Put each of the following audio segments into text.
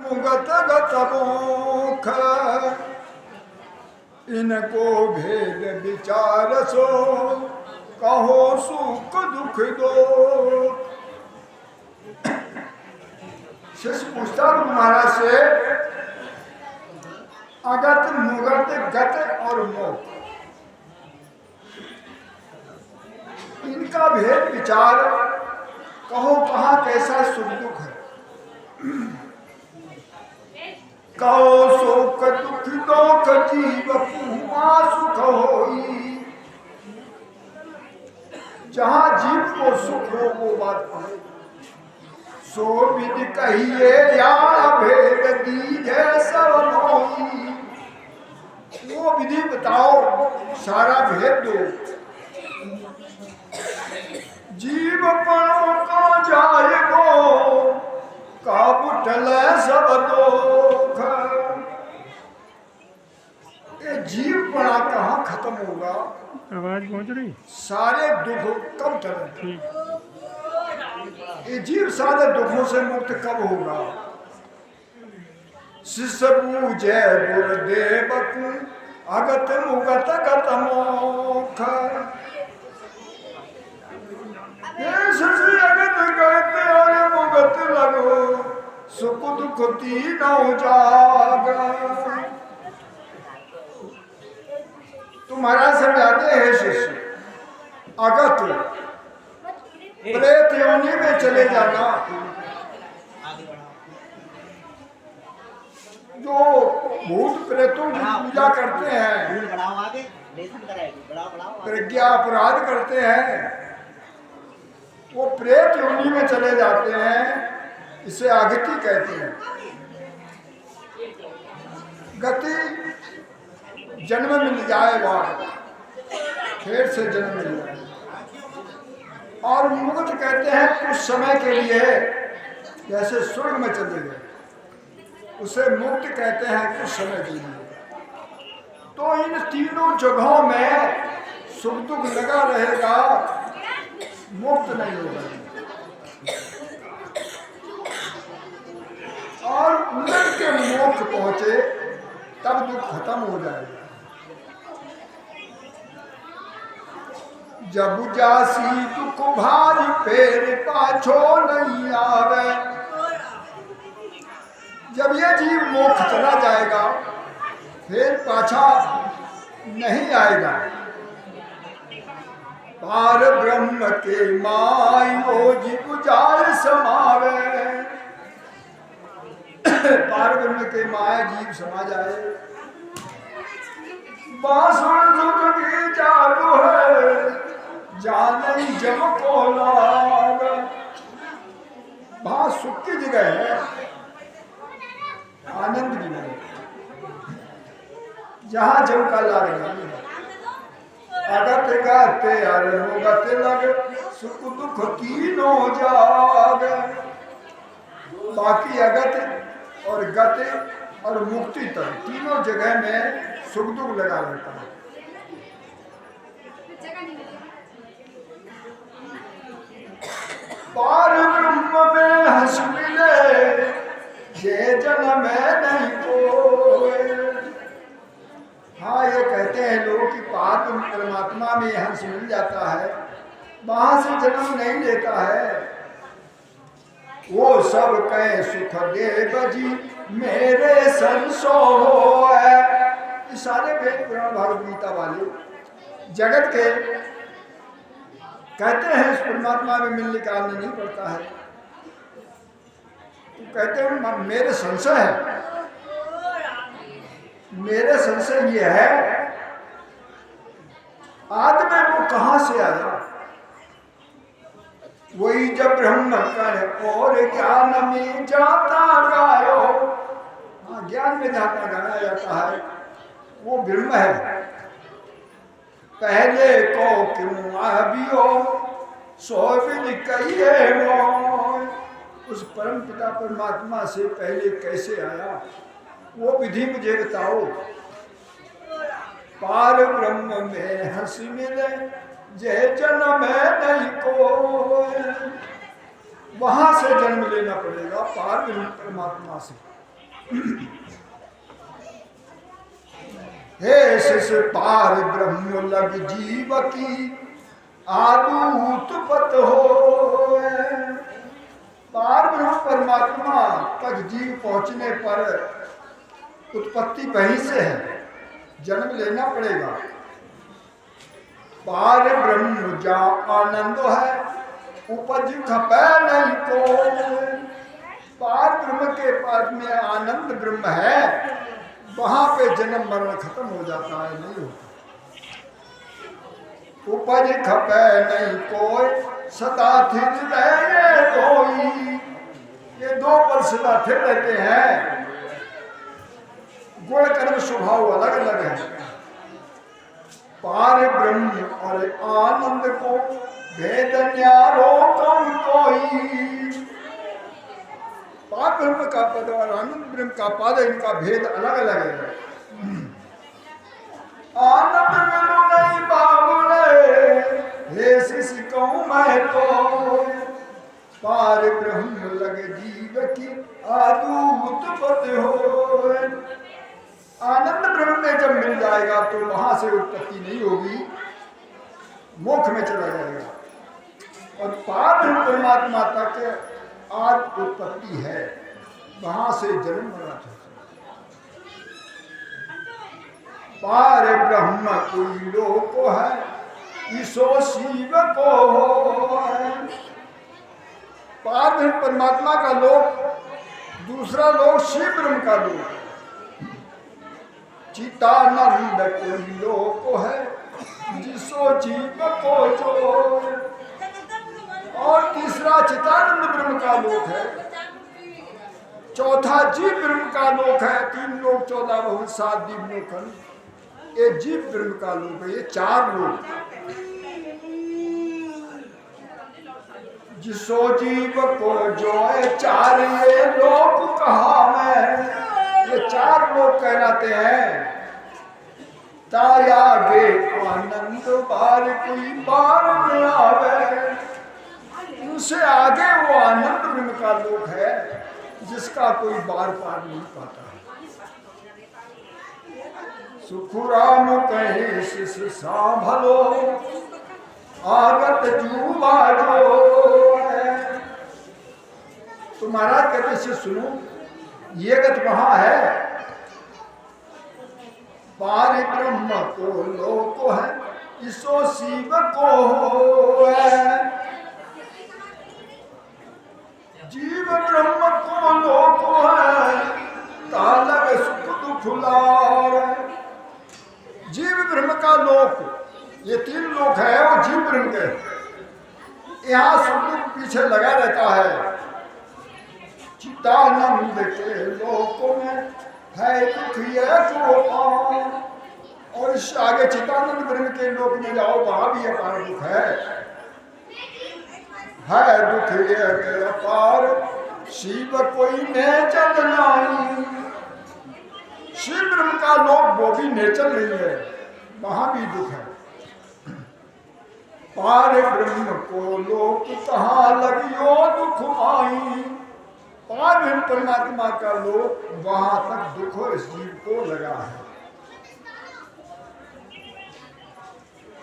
मुगत गत मोख इनको भेद विचार सो कहो सुख दुख दो। शिष्य पूछता महाराज से अगत मुगत गत और मोख इनका भेद विचार कहो कहाँ कैसा सुख दुख है। कहो सुख दुख दोख जीव पूमा सुख होई। जहाँ जीव को सुख हो वो बात कहे सो विधि कहिए या भेद दीजे सब मोही। वो विधि बताओ सारा भेद दो। जीव पणों का जाएगो कब टले सब दुख। ये जीव पणा कहाँ खत्म होगा? आवाज पहुंच रही? सारे दुख कब टले? ये जीव सारे दुखों से मुक्त कब होगा? शिष्य पूजे गुरुदेव को अगत मुगत गत मोख। अगत गत और मुगत लगो सुख दुख तीनों जाग। तुम्हारा समझाते हैं शिष्य अगत प्रेत योनि में चले जाना। जो भूत प्रेतों की पूजा करते हैं, प्रज्ञा अपराध करते हैं, वो प्रेत योनि में चले जाते हैं। इसे अगति कहते हैं। गति जन्म मिल जाएगा, फिर से जन्म मिल जाएगा। और मुक्त कहते हैं कुछ समय के लिए, जैसे स्वर्ग में चले गए, उसे मुक्त कहते हैं कुछ समय के लिए। तो इन तीनों जगहों में सुख दुख लगा रहेगा, मुक्त नहीं होगा। और उन्नत के मोक्ष पहुंचे तब दुख खत्म हो जाएगा। जब जासी दुख भारी फेर पाछो नहीं आवे। जब यह जीव मोक्ष चला जाएगा फिर पाछा नहीं आएगा। पार ब्रह्म के माई वो जीव जाय समावे। पार ब्रह्म के माया जीव समा जाए। बांसुर दुख की चालू है जाने जब को लाग। वहां सुख की जगह है, आनंद की नहीं, जहां जब का लाग नहीं है। अगत गाते अरगत लग सुख दुख तीनों जाग। बाकी अगत और गत और मुक्ति तक तीनों जगह में सुख दुख लगा रहता है। पार ब्रह्म में हंस मिले ये जन्म में नहीं कोई। हाँ, ये कहते हैं लोग कि पार परमात्मा में हंस मिल जाता है, वहां से जन्म नहीं लेता है। वो सब कहे सुख देव जी मेरे संसो है। ये सारे वेद पुराण भगवद गीता वाले जगत के कहते हैं इस परमात्मा में मिलने का आनंद नहीं पड़ता है। तो कहते हैं मेरे संशय है। मेरे संशय ये है आदमी वो कहां से आया? वही जब ब्रह्म कर और ज्ञान में जाता गायो। हाँ, ज्ञान में जाता गाया जाता है, वो ब्रह्म है। पहले को क्यों आबियो सो विधि कहिए मोय। उस परम पिता परमात्मा से पहले कैसे आया वो विधि मुझे बताओ। पार ब्रह्म में हंसी मिले जय जन्म है नहीं को। वहां से जन्म लेना पड़ेगा, पार ब्रह्म परमात्मा से। हे शिष पार ब्रह्म लग जीव की आदूत पत हो। पार ब्रह्म परमात्मा तक जीव पहुंचने पर उत्पत्ति वहीं से है, जन्म लेना पड़ेगा। पार ब्रह्म जा आनंद है उपज खपे नहीं को। पार ब्रह्म के पास में आनंद ब्रह्म है, वहां पे जन्म मरण खत्म हो जाता है, नहीं होता। उपज खपे नहीं कोई सदा थिर रहे कोई। ये दो पर सदा थिर रहते हैं। गुण कर्म स्वभाव अलग अलग है। पार ब्रह्म और आनंद को भेद न्यारो कम कोई। पार ब्रह्म का पद और आनंद ब्रह्म का पद, इनका भेद अलग अलग है। आनंद मिलो नहीं बाबुले हे शिष कहूं मैं तो। पार ब्रह्म लग जीव की आदूत पत हो। आनंद ब्रह्म में जब मिल जाएगा तो वहां से उत्पत्ति नहीं होगी, मोक्ष में चला जाएगा। और पार ब्रह्म परमात्मा तक आज उत्पत्ति है, वहां से जन्म मरण है। पार ब्रह्म कोई लोक है ईसो शिव को है। पार ब्रह्म परमात्मा का लोक, दूसरा लोक शिव ब्रह्म का लोक। चितानंद कोई लोक है जिसो जीव को जो। और तीसरा चितानंद ब्रह्म का लोक है। चौथा जीव ब्रह्म का लोक है। 3 लोक 14 बहुत 7 दीप लोकन, ये जीव ब्रह्म का लोक है। ये 4 लोक। जिसो जीव को जो है 4 ये लोक कहा मैं। ये 4 लोग कहलाते हैं। ताया गे आनंद बार कोई बार न आवे। उनसे आगे वो आनंद ब्रह्म का लोक है, जिसका कोई बार पार नहीं पाता। सुखुराम कहे शिष सांभलो आगत जुबा जो है। तो महाराज कहते से सुनो, ये गत वहां है। पार ब्रह्म को लोक है ईसो शिव को है। जीव ब्रह्म को लोक है तालग सुख दुख लार। जीव ब्रह्म का लोक, ये 3 लोक है वो जीव ब्रह्म के। यहाँ सुख दुख पीछे लगा रहता है। चितानंद के लोक में है दुख ये जो पार। और इस आगे चितानंद ब्रह्म के लोक में जाओ, वहां भी अपार दुख है दुख ये अपार। शिव कोई नेचल नहीं। शिव ब्रह्म का लोक वो भी नेचल नहीं है, वहां भी दुख है। पार ब्रह्म को लोक कहाँ लगियो दुख आई। पार ब्रह्म परमात्मा का लोक, वहां तक दुख इस जीव को लगा है।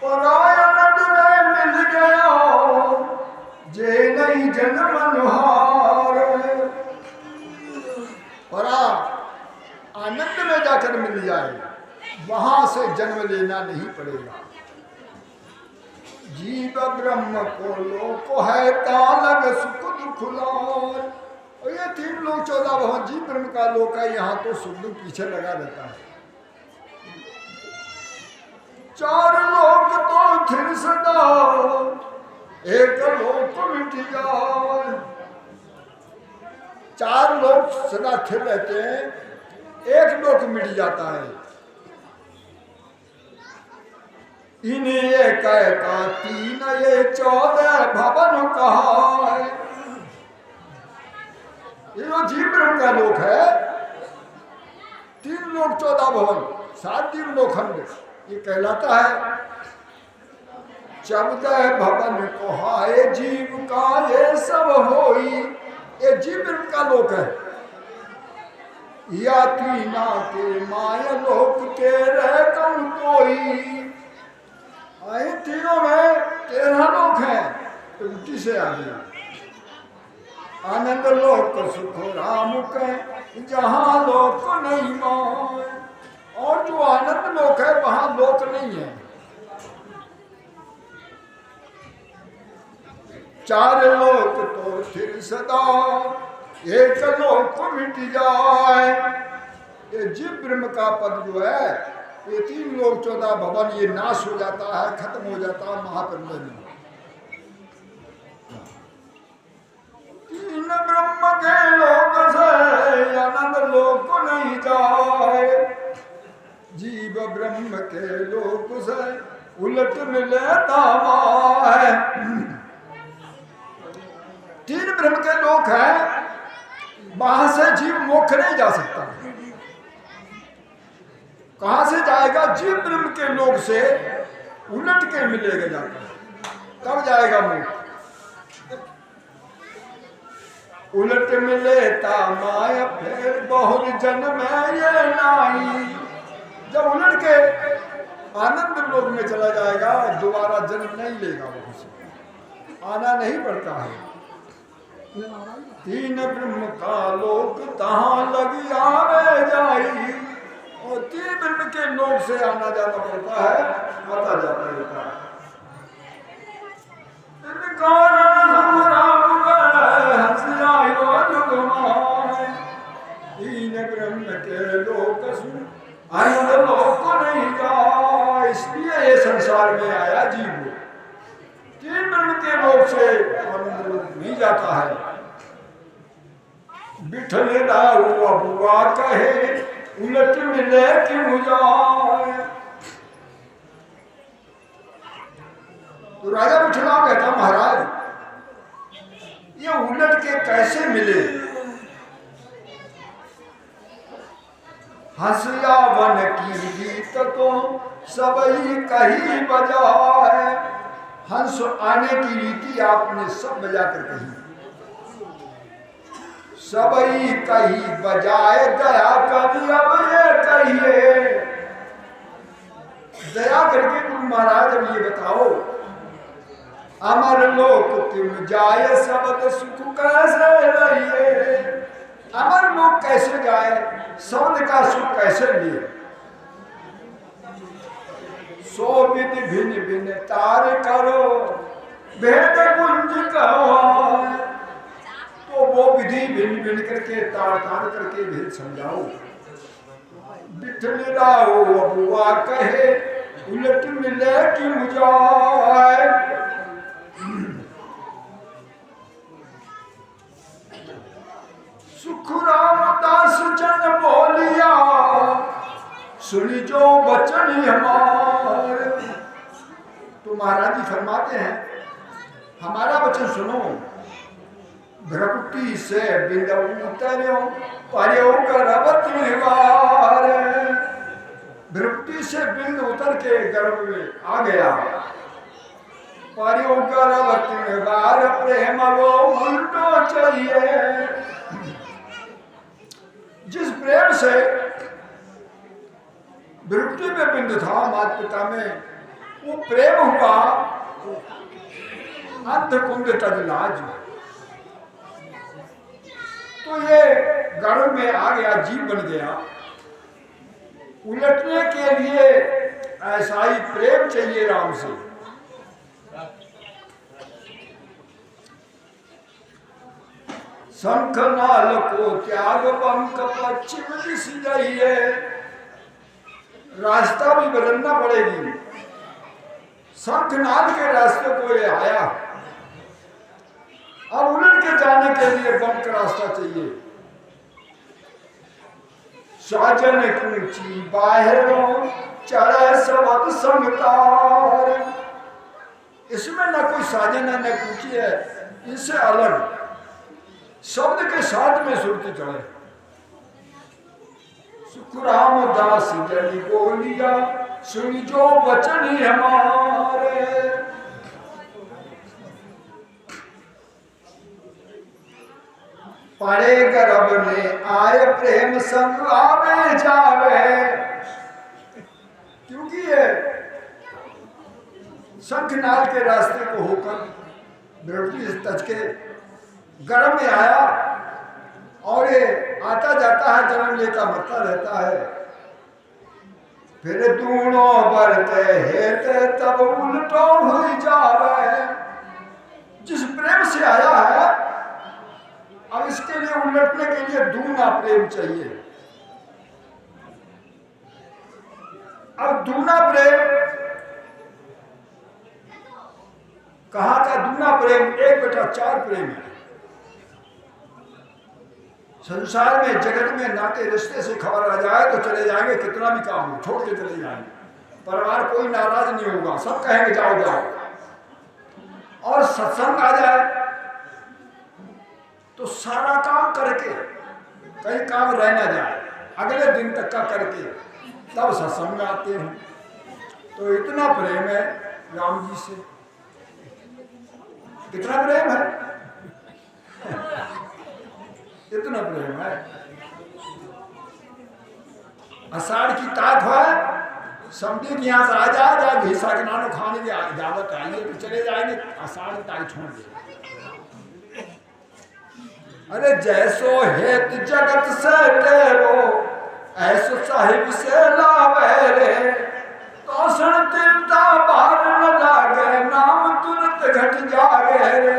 परायण में मिल गया जे नहीं जन्म अनुहार। परा आनंद में जाकर मिल जाए, वहां से जन्म लेना नहीं पड़ेगा। जीव ब्रह्म को लोक है तालग सुख दुख लार। और ये 3 लोक 14 बहुत जीव ब्रह्म का लोक है। यहाँ तो सुख दुख पीछे लगा रहता है। 4 लोक तो थिर सदा एक लोक मिट जाए। 4 लोक सदा थिर रहते हैं, एक लोक मिट जाता है। इन्हें एक का 3 ये 14 भवन कहा है। ये जो जीव ब्रह्म का लोक है, 3 लोक 14 भवन 7 दिन लोखंड, ये कहलाता है। 14 भवन को हाय जीव का ये सब होई। ये जीव ब्रह्म का लोक है। या तीना के माय लोक तेरे कौन कोई। आए तीनों में 13 लोक हैं, तो उल्टी से आ गया। आनंद लोक सुख राम के जहां लोक नहीं माय। और जो आनंद लोक है वहां लोक नहीं है। 4 लोक तो फिर सदा एक लोक मिट जाए। ये जीव ब्रह्म का पद जो है, ये 3 लोक 14 भवन ये नाश हो जाता है, खत्म हो जाता है महाप्रलय में। 3 ब्रह्म के लोक से आनंद लोक नहीं जाए। जीव ब्रह्म के लोक से उलट मिले है। 3 ब्रह्म के लोक है, वहां से जीव मोक्ष नहीं जा सकता। कहां से जाएगा? जीव ब्रह्म के लोक से उलट के मिलेगा जाकर, तब जाएगा मोक्ष। उलट मिले ता माया फिर बहुर जन्म ये नाई। जब उलट के आनंद लोक में चला जाएगा, दोबारा जन्म नहीं लेगा, वहां से आना नहीं पड़ता है। 3 ब्रह्म का लोक तहां लगी आवे जाई। और 3 ब्रह्म के लोक से आना जाना पड़ता है, आता जाता रहता है। ब्रह्म के लोक आनंद लोक नहीं जा। इसलिए ये संसार में आया जीव। 3 ब्रह्म के लोक से आनंद लोक नहीं जाता है। बिठल दाऊ अबुआ कहे उलट मिले क्यों जाए। तो राजा बिठला कहता, महाराज ये उलट के कैसे मिले। हंसिया वन की गीत तो सबई कही बजाए। हंस आने की रीति आपने सब बजा कर कही। सबई कही बजाए दया कभी अब ये कहिए। दया करके तुम महाराज अब ये बताओ, अमर लोक तुम जाए सबद सुख कैसे रहिए। अमर लोक कैसे जाए, सबद का सुख कैसे लिए। सो विधि भिन्न भिन्न तार करो भेद कुंज कहो। तो वो विधि भिन्न भिन्न करके तार तार करके भेद समझाओ। बिठल राओ अबुआ कहे उलट मिले कि मुझाए। सुख रामदास जन बोलिया सुनी जो वचन हमारे। तो महाराज जी फरमाते हैं, हमारा वचन सुनो। भ्रकुटी से बिंद उतर्यो पर्यो गर्भवत निवार। भ्रकुटी से बिंद उतर के गर्भ में आ गया। पर्यो गर्भवत निवार प्रेम वो उल्टो चाहिए। जिस प्रेम से भ्रकुटी में बिंद था माता पिता में, वो प्रेम हुआ अंत कुंड तज लाज। तो ये गर्भ में आ गया, जीव बन गया। उलटने के लिए ऐसा ही प्रेम चाहिए राम से। शंख नाल को त्याग बंक पश्चिम दिश जाइए। रास्ता भी बदलना पड़ेगी। शंखनाद के रास्ते को ये आया, अब उलट के जाने के लिए बंक रास्ता चाहिए। साजन कूची बाहरों चढ़े सबद संगतार। इसमें न कोई साजन है न कूची है, इससे अलग शब्द के साथ में सुरती चढ़े। सुख रामदास जनी बोलिया सुनी जो वचन हमारे। पड़े गर्भ में आए प्रेम संग आवे जावे। क्योंकि ये शंखनाल के रास्ते को होकर बिरौटी तज के गर्भ में आया और ये आता जाता है, जन्म लेता मरता रहता है। फिर दूनो बरते हेते तब उल्टो हुई जावे। जिस प्रेम से आया है अब इसके लिए उलटने के लिए दूना प्रेम चाहिए। अब दूना प्रेम कहाँ का दूना प्रेम? एक बेटा चार प्रेम है। संसार में जगत में नाते रिश्ते से खबर आ जाए तो चले जाएंगे, कितना भी काम हो छोड़ के चले जाएंगे। परिवार कोई नाराज नहीं होगा, सब कहेंगे जाओ जाओ। और सत्संग आ जाए तो सारा काम करके कहीं काम रह ना जाए, अगले दिन तक का करके तब सत्संग में आते हैं। तो इतना प्रेम है राम जी से, कितना प्रेम है इतना प्रेम है। आषाढ़ की ताक है, समझी कि यहाँ से आ जाए घीसा के नानो खाने की इजाजत आई है तो चले जाएंगे, आषाढ़ की ताक छोड़ दे। अरे जैसो हेत जगत से टेरो ऐसो साहिब से लावे रे। तो सण तिरता बाहर न लागे नाम तुरंत घट जागे रे।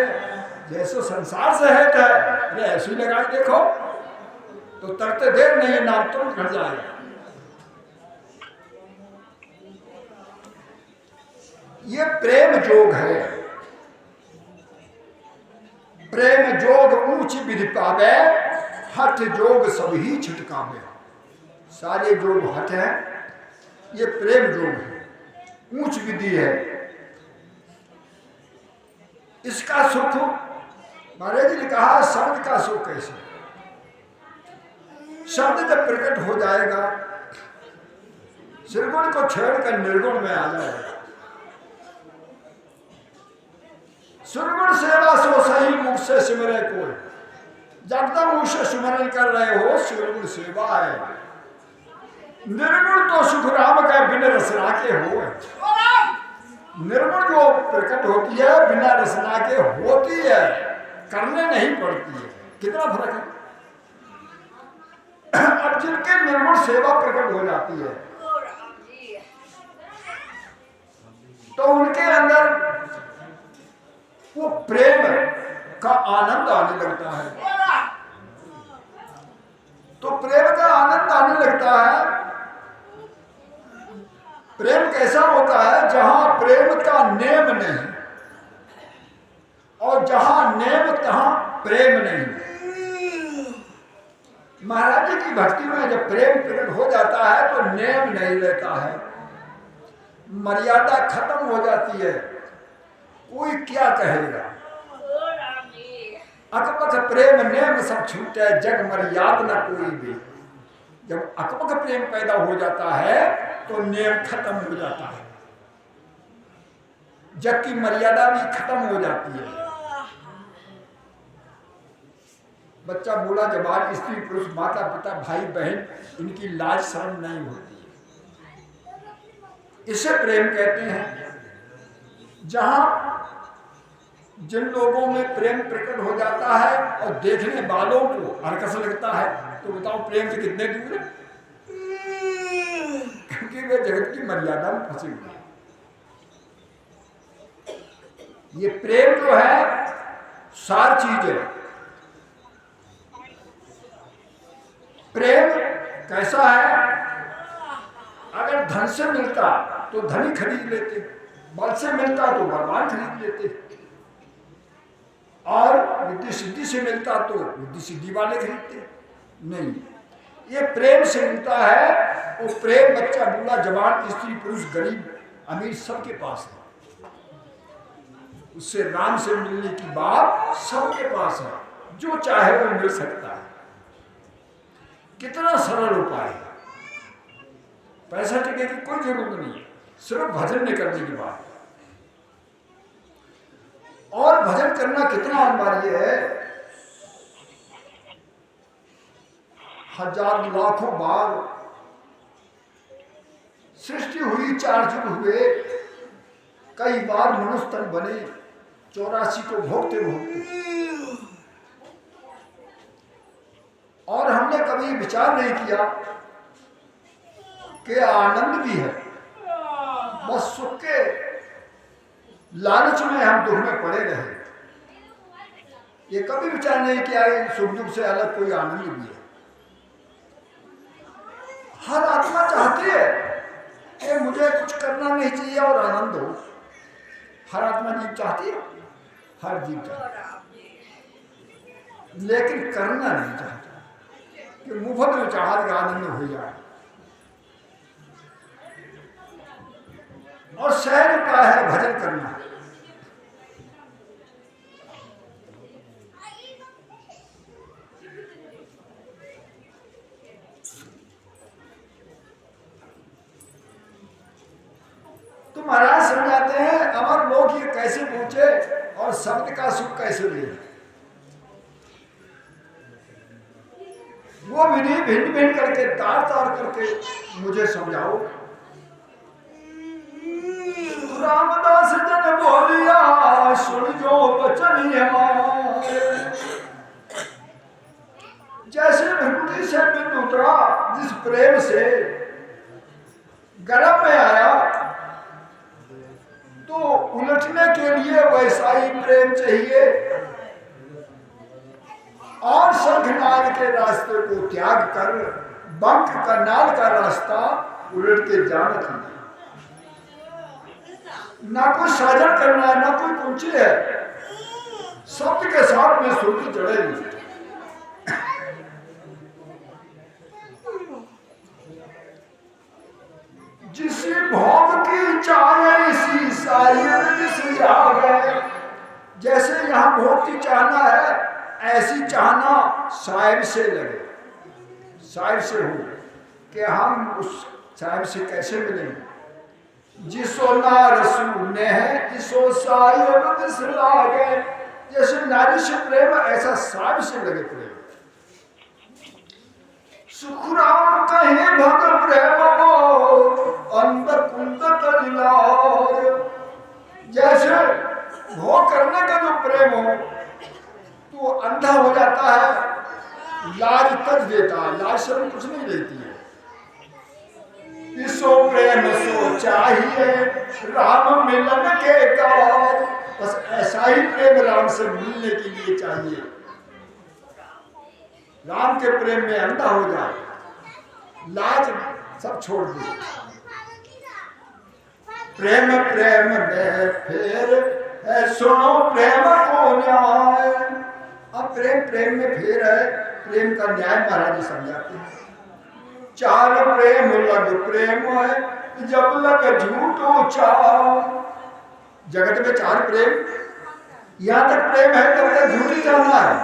जैसो संसार से हेत है, अरे ऐसी लगा देखो तो तरते देर नहीं नाम तुरंत घट जाएगा। ये प्रेम जोग है। प्रेम जोग ऊंच विधि पावे, हठ जोग सभी छिटकावे। सारे जोग हठ है, ये प्रेम जोग है, ऊंच विधि है। इसका सुख महाराज जी ने कहा शब्द का सुख कैसे? शब्द जब प्रकट हो जाएगा निर्गुण को छेड़कर निर्गुण में आ जाएगा। सुरगुण सेवा सो सही मुख से सिमरे कोई। जब तक मुख से सिमरन कर रहे हो सुरगुण सेवा है। निर्गुण तो सुख राम का बिना रसना के हो। निर्गुण जो प्रकट होती है बिना रसना के होती है, करने नहीं पड़ती है। कितना फर्क है। अब जिनके निर्गुण सेवा प्रकट हो जाती है तो उनके अंदर वो प्रेम का आनंद आने लगता है। तो प्रेम का आनंद आने लगता है। प्रेम कैसा होता है? जहां प्रेम का नेम नहीं और जहां नेम तहां प्रेम नहीं। महाराज जी की भक्ति में जब प्रेम प्रकट हो जाता है तो नेम नहीं रहता है, मर्यादा खत्म हो जाती है। कोई क्या कहेगा? अकपक प्रेम नेम सब छूटे, जग मर्याद न कोई भी। जब अकपक प्रेम पैदा हो जाता है तो नेम खत्म हो जाता है, जग की मर्यादा भी खत्म हो जाती है। बच्चा बूढ़ा जवान स्त्री पुरुष माता पिता भाई बहन इनकी लाज शर्म नहीं होती है। इसे प्रेम कहते हैं। जहां जिन लोगों में प्रेम प्रकट हो जाता है और देखने वालों को हरकस लगता है तो बताओ प्रेम से कितने दूर है? क्योंकि वे जगत की मर्यादा में फंसे हुए हैं। ये प्रेम जो है सार चीज है। प्रेम कैसा है? अगर धन से मिलता तो धन ही खरीद लेते, बल से मिलता तो बलवान खरीद लेते, और विद्या सिद्धि से मिलता तो विद्या सिद्धि वाले खरीदते नहीं। ये प्रेम से मिलता है। वो प्रेम बच्चा बूढ़ा जवान स्त्री पुरुष गरीब अमीर सबके पास है। उससे राम से मिलने की बात सबके पास है, जो चाहे वो मिल सकता है। कितना सरल उपाय है। पैसा टिके की कोई जरूरत नहीं है, सिर्फ भजन नहीं करने की बात। और भजन करना कितना अनिवार्य है। हजार लाखों बार सृष्टि हुई, चार जुग हुए, कई बार मनुष्य तन बने, 84 को भोगते भोगते, और हमने कभी विचार नहीं किया कि आनंद भी है। बस सुख के लालच में हम दुख में पड़े रहे। ये कभी विचार नहीं किया सुख दुख से अलग कोई आनंद भी है। हर आत्मा चाहती है कि मुझे कुछ करना नहीं चाहिए और आनंद हो। हर आत्मा जीव चाहती है, हर जीव चाहती है, लेकिन करना नहीं चाहता कि मुफ्त में चाहत का आनंद हो जाए। और सहज उपाय है भजन करना। तो महाराज समझाते हैं अमर लोग ये कैसे पहुंचे और शब्द का सुख कैसे ले। वो विधि भिन्न भिन्न करके तार तार करके मुझे समझाओ। रामदास जन बोलिया सुन जो बचन हमारे। जैसे भृगुटी से बिंदु उतरा, जिस प्रेम से गर्भ में आया, तो उलटने के लिए वैसा ही प्रेम चाहिए। और शंखनाद के रास्ते को त्याग कर बंक करनाल का रास्ता उलट के जाना चाहिए। ना कोई साझा करना है, ना कोई कुंची है, शब्द के साथ में सुर्ती चढ़ेगी। जिस भोग की चाहे इसी साइड जागे। जैसे यहाँ भोग की चाहना है, ऐसी चाहना साहिब से लगे, साहिब से हो कि हम उस साहिब से कैसे मिलेंगे। जिसो नारसू ने है इसो साहिब दिस लागे। जैसे नारी से प्रेम ऐसा साहिब से लगे प्रेम। सुखराम कहे भग प्रेम को अंदर कुंद तजिलार। जैसे भोग करने का जो प्रेम हो तो अंधा हो जाता है, लाज तक देता है, लाज शर्म कुछ नहीं देती है। इसो प्रेम सो चाहिए राम मिलन के काज। बस ऐसा ही प्रेम राम से मिलने के लिए चाहिए। राम के प्रेम में अंधा हो जाए, लाज सब छोड़ दे। प्रेम प्रेम में फिर सुनो प्रेम को न्याय। अब प्रेम प्रेम में फिर है, प्रेम का न्याय महाराज जी समझाते हैं। चार प्रेम लग प्रेम है जब लग झूठो चाव। जगत में चार प्रेम, यहां तक प्रेम है तब तक झूठी चाहना है।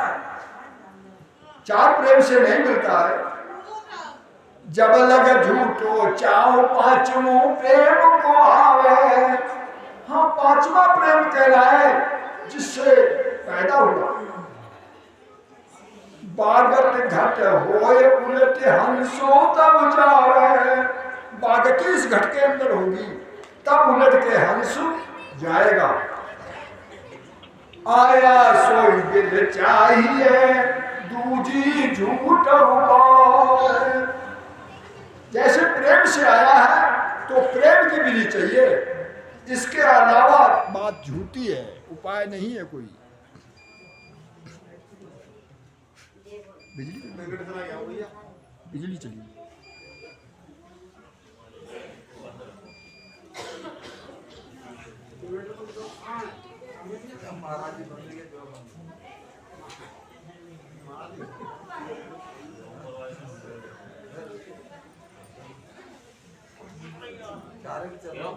चार प्रेम से नहीं मिलता है। जब लग झूठो चाव पांचवों प्रेम को आवे। हाँ, पांचवा प्रेम कहलाए जिससे पैदा हुआ। बागत घट होए उलट हंसो तब जावे। बागत इस घट के अंदर होगी तब उलट के हंस जाएगा। आया सोई दिल चाहिए दूजी झूठ हुआ। जैसे प्रेम से आया है तो प्रेम की विधि चाहिए, इसके अलावा बात झूठी है, उपाय नहीं है कोई। बिजली चली। चलो